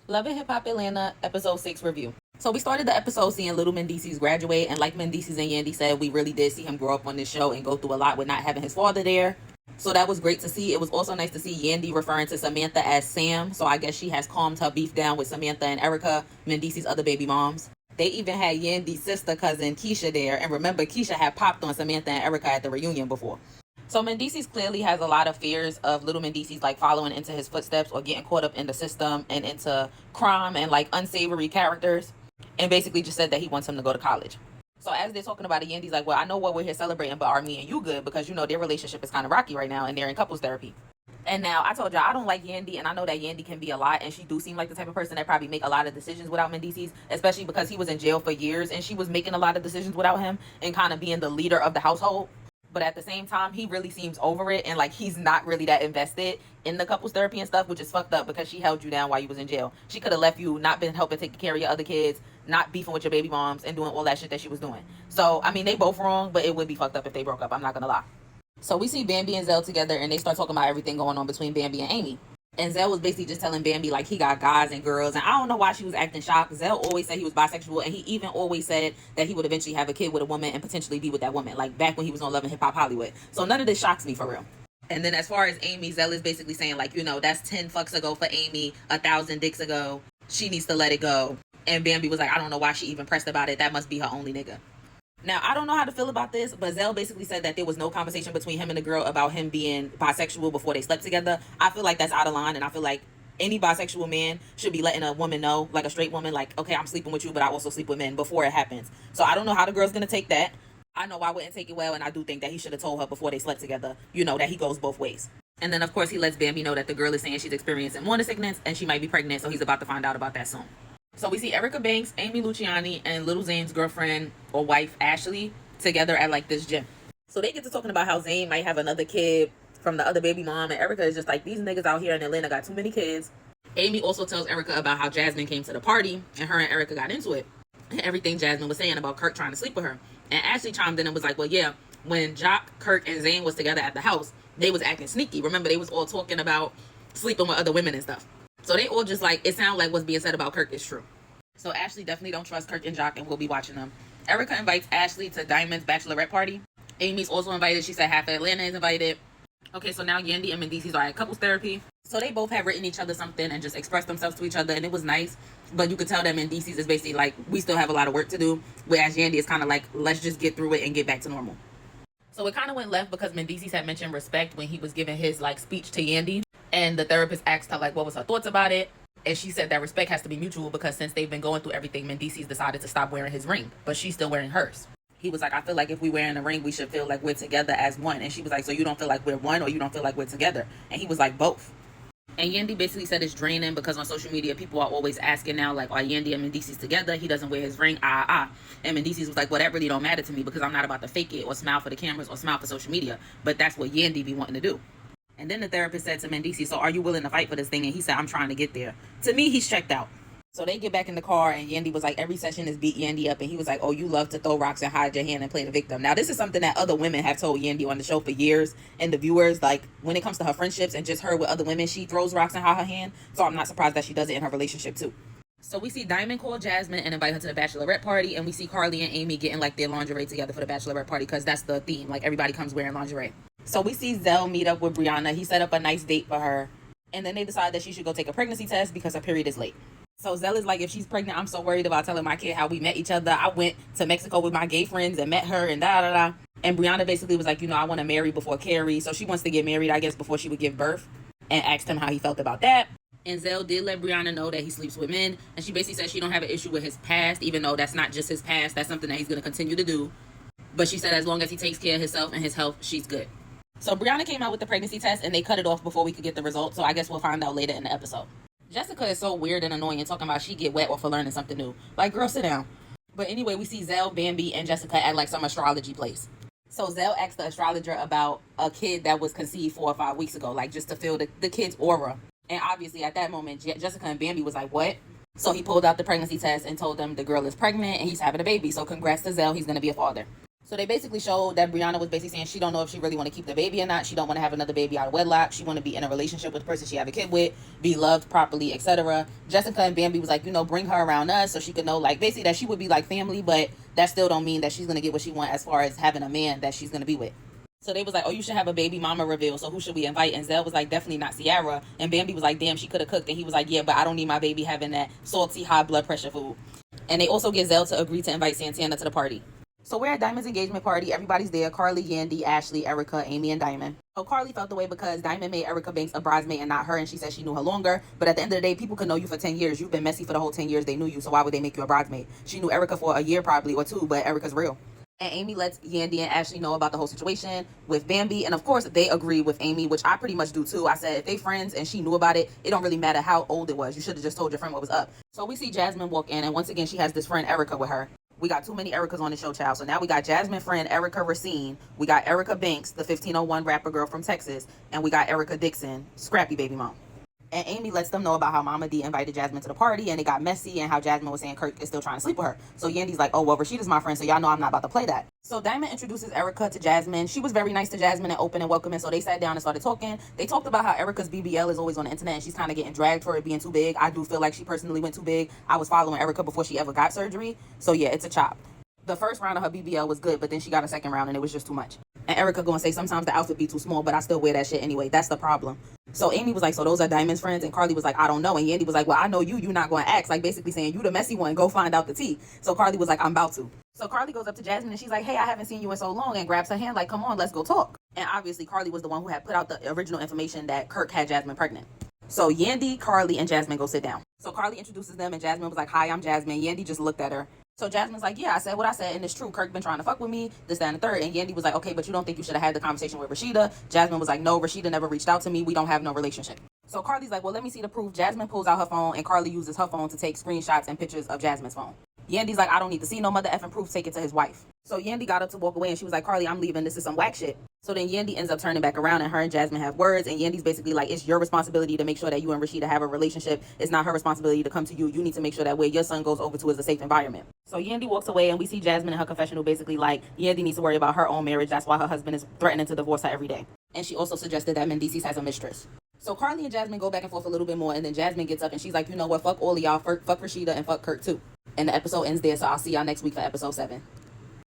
Love and Hip Hop Atlanta, episode 6 review. So we started the episode seeing Little Mendeecees graduate, and like Mendeecees and Yandy said, we really did see him grow up on this show and go through a lot with not having his father there. So that was great to see. It was also nice to see Yandy referring to Samantha as Sam. So I guess she has calmed her beef down with Samantha and Erica, Mendeecees' other baby moms. They even had Yandy's sister cousin Keisha there, and remember Keisha had popped on Samantha and Erica at the reunion before. So Mendeecees clearly has a lot of fears of little Mendeecees like following into his footsteps or getting caught up in the system and into crime and like unsavory characters, and basically just said that he wants him to go to college. So as they're talking about it, Yandy's like, well, I know what we're here celebrating, but are me and you good? Because, you know, their relationship is kind of rocky right now and they're in couples therapy. And now I told y'all I don't like Yandy, and I know that Yandy can be a lot, and she do seem like the type of person that probably make a lot of decisions without Mendeecees, especially because he was in jail for years and she was making a lot of decisions without him and kind of being the leader of the household. But at the same time, he really seems over it, and like he's not really that invested in the couples therapy and stuff, which is fucked up because she held you down while you was in jail. She could have left you, not been helping take care of your other kids, not beefing with your baby moms, and doing all that shit that she was doing. So, I mean, they both wrong, but it would be fucked up if they broke up. I'm not gonna lie. So we see Bambi and Zell together, and they start talking about everything going on between Bambi and Amy. And Zell was basically just telling Bambi like he got guys and girls, and I don't know why she was acting shocked. Zell always said he was bisexual, and he even always said that he would eventually have a kid with a woman and potentially be with that woman, like back when he was on Love and Hip Hop Hollywood. So none of this shocks me for real. And then as far as Amy, Zell is basically saying like, you know, that's 10 fucks ago for Amy, 1,000 dicks ago. She needs to let it go. And Bambi was like, I don't know why she even pressed about it. That must be her only nigga. Now, I don't know how to feel about this, but Zell basically said that there was no conversation between him and the girl about him being bisexual before they slept together. I feel like that's out of line, and I feel like any bisexual man should be letting a woman know, like a straight woman, like, okay, I'm sleeping with you, but I also sleep with men before it happens. So I don't know how the girl's gonna take that. I know I wouldn't take it well, and I do think that he should have told her before they slept together, you know, that he goes both ways. And then, of course, he lets Bambi know that the girl is saying she's experiencing morning sickness and she might be pregnant, so he's about to find out about that soon. So we see Erica Banks, Amy Luciani, and Little Zane's girlfriend or wife, Ashley, together at like this gym. So they get to talking about how Zane might have another kid from the other baby mom, and Erica is just like, these niggas out here in Atlanta got too many kids. Amy also tells Erica about how Jasmine came to the party and her and Erica got into it, and everything Jasmine was saying about Kirk trying to sleep with her. And Ashley chimed in and was like, well, yeah, when Jock, Kirk, and Zane was together at the house, they was acting sneaky. Remember, they was all talking about sleeping with other women and stuff. So they all just like, it sounds like what's being said about Kirk is true. So Ashley definitely don't trust Kirk and Jock, and we'll be watching them. Erica invites Ashley to Diamond's bachelorette party. Amy's also invited. She said half of Atlanta is invited. Okay, so now Yandy and Mendeecees are at couples therapy. So they both have written each other something and just expressed themselves to each other, and it was nice. But you could tell that Mendeecees is basically like, we still have a lot of work to do, whereas Yandy is kind of like, let's just get through it and get back to normal. So it kind of went left because Mendeecees had mentioned respect when he was giving his like speech to Yandy, and the therapist asked her like what was her thoughts about it. And she said that respect has to be mutual because since they've been going through everything, Mendeecees decided to stop wearing his ring, but she's still wearing hers. He was like, I feel like if we wearing a ring, we should feel like we're together as one. And she was like, so you don't feel like we're one, or you don't feel like we're together? And he was like, both. And Yandy basically said it's draining because on social media, people are always asking now, like, are Yandy and Mendeecees together? He doesn't wear his ring, And Mendeecees was like, well, that really don't matter to me because I'm not about to fake it or smile for the cameras or smile for social media. But that's what Yandy be wanting to do. And then the therapist said to Mendeecees, so are you willing to fight for this thing? And he said, I'm trying to get there. To me, he's checked out. So they get back in the car, and Yandy was like, every session is beat Yandy up. And he was like, oh, you love to throw rocks and hide your hand and play the victim. Now, this is something that other women have told Yandy on the show for years. And the viewers, like, when it comes to her friendships and just her with other women, she throws rocks and hide her hand. So I'm not surprised that she does it in her relationship, too. So we see Diamond call Jasmine and invite her to the bachelorette party. And we see Carly and Amy getting, like, their lingerie together for the bachelorette party because that's the theme. Like, everybody comes wearing lingerie. So we see Zell meet up with Brianna. He set up a nice date for her. And then they decide that she should go take a pregnancy test because her period is late. So Zell is like, if she's pregnant, I'm so worried about telling my kid how we met each other. I went to Mexico with my gay friends and met her and da-da-da. And Brianna basically was like, you know, I want to marry before Carrie. So she wants to get married, I guess, before she would give birth. And asked him how he felt about that. And Zell did let Brianna know that he sleeps with men. And she basically said she don't have an issue with his past, even though that's not just his past. That's something that he's going to continue to do. But she said as long as he takes care of himself and his health, she's good. So Brianna came out with the pregnancy test and they cut it off before we could get the results. So I guess we'll find out later in the episode. Jessica is so weird and annoying talking about she get wet or for learning something new. Like, girl, sit down. But anyway, we see Zell, Bambi, and Jessica at like some astrology place. So Zell asked the astrologer about a kid that was conceived 4 or 5 weeks ago, like just to feel the kid's aura. And obviously at that moment, Jessica and Bambi was like, what? So he pulled out the pregnancy test and told them the girl is pregnant and he's having a baby. So congrats to Zell, he's going to be a father. So they basically showed that Brianna was basically saying she don't know if she really want to keep the baby or not. She don't want to have another baby out of wedlock. She want to be in a relationship with the person she have a kid with, be loved properly, etc. Jessica and Bambi was like, bring her around us so she could know, like, basically that she would be like family, but that still don't mean that she's going to get what she want as far as having a man that she's going to be with. So they was like, oh, you should have a baby mama reveal. So who should we invite? And Zell was like, definitely not Ciara. And Bambi was like, damn, she could have cooked. And he was like, yeah, but I don't need my baby having that salty, high blood pressure food. And they also get Zell to agree to invite Santana to the party. So we're at Diamond's engagement party. Everybody's there. Carly, Yandy, Ashley, Erica, Amy, and Diamond. So Carly felt the way because Diamond made Erica Banks a bridesmaid and not her, and she said she knew her longer. But at the end of the day, people could know you for 10 years. You've been messy for the whole 10 years they knew you, so why would they make you a bridesmaid? She knew Erica for a year probably, or two, but Erica's real. And Amy lets Yandy and Ashley know about the whole situation with Bambi. And of course, they agree with Amy, which I pretty much do too. I said, if they friends and she knew about it, it don't really matter how old it was. You should have just told your friend what was up. So we see Jasmine walk in, and once again, she has this friend Erica with her. We got too many Ericas on the show, child. So now we got Jasmine friend Erica Racine. We got Erica Banks, the 1501 rapper girl from Texas. And we got Erica Dixon, Scrappy baby mom. And Amy lets them know about how Mama D invited Jasmine to the party and it got messy and how Jasmine was saying Kirk is still trying to sleep with her. So Yandy's like, oh, well, Rashida's my friend, so y'all know I'm not about to play that. So Diamond introduces Erica to Jasmine. She was very nice to Jasmine and open and welcoming, so they sat down and started talking. They talked about how Erica's BBL is always on the internet and she's kind of getting dragged for it being too big. I do feel like she personally went too big. I was following Erica before she ever got surgery. So yeah, it's a chop. The first round of her BBL was good, but then she got a second round and it was just too much. And Erica gonna say sometimes the outfit be too small, but I still wear that shit anyway. That's the problem. So Amy was like, so those are Diamond's friends? And Carly was like, I don't know. And Yandy was like, well, I know you not gonna ask. Like basically saying you the messy one, go find out the tea. So Carly was like, I'm about to. So Carly goes up to Jasmine and she's like, hey, I haven't seen you in so long, and grabs her hand like, come on, let's go talk. And obviously Carly was the one who had put out the original information that Kirk had Jasmine pregnant. So Yandy, Carly, and Jasmine go sit down. So Carly introduces them and Jasmine was like, hi, I'm Jasmine. Yandy just looked at her. So Jasmine's like, yeah, I said what I said, and it's true. Kirk been trying to fuck with me, this, that, and the third. And Yandy was like, okay, but you don't think you should have had the conversation with Rashida? Jasmine was like, no, Rashida never reached out to me. We don't have no relationship. So Carly's like, well, let me see the proof. Jasmine pulls out her phone, and Carly uses her phone to take screenshots and pictures of Jasmine's phone. Yandy's like, I don't need to see no mother effing proof. Take it to his wife. So Yandy got up to walk away, and she was like, Carly, I'm leaving. This is some whack shit. So then Yandy ends up turning back around, and her and Jasmine have words, and Yandy's basically like, it's your responsibility to make sure that you and Rashida have a relationship. It's not her responsibility to come to you. You need to make sure that where your son goes over to is a safe environment. So Yandy walks away, and we see Jasmine in her confessional basically like, Yandy needs to worry about her own marriage. That's why her husband is threatening to divorce her every day. And she also suggested that Mendices has a mistress. So Carly and Jasmine go back and forth a little bit more, and then Jasmine gets up and she's like, you know what, fuck all of y'all, fuck Rashida and fuck Kirk too. And the episode ends there, so I'll see y'all next week for episode 7.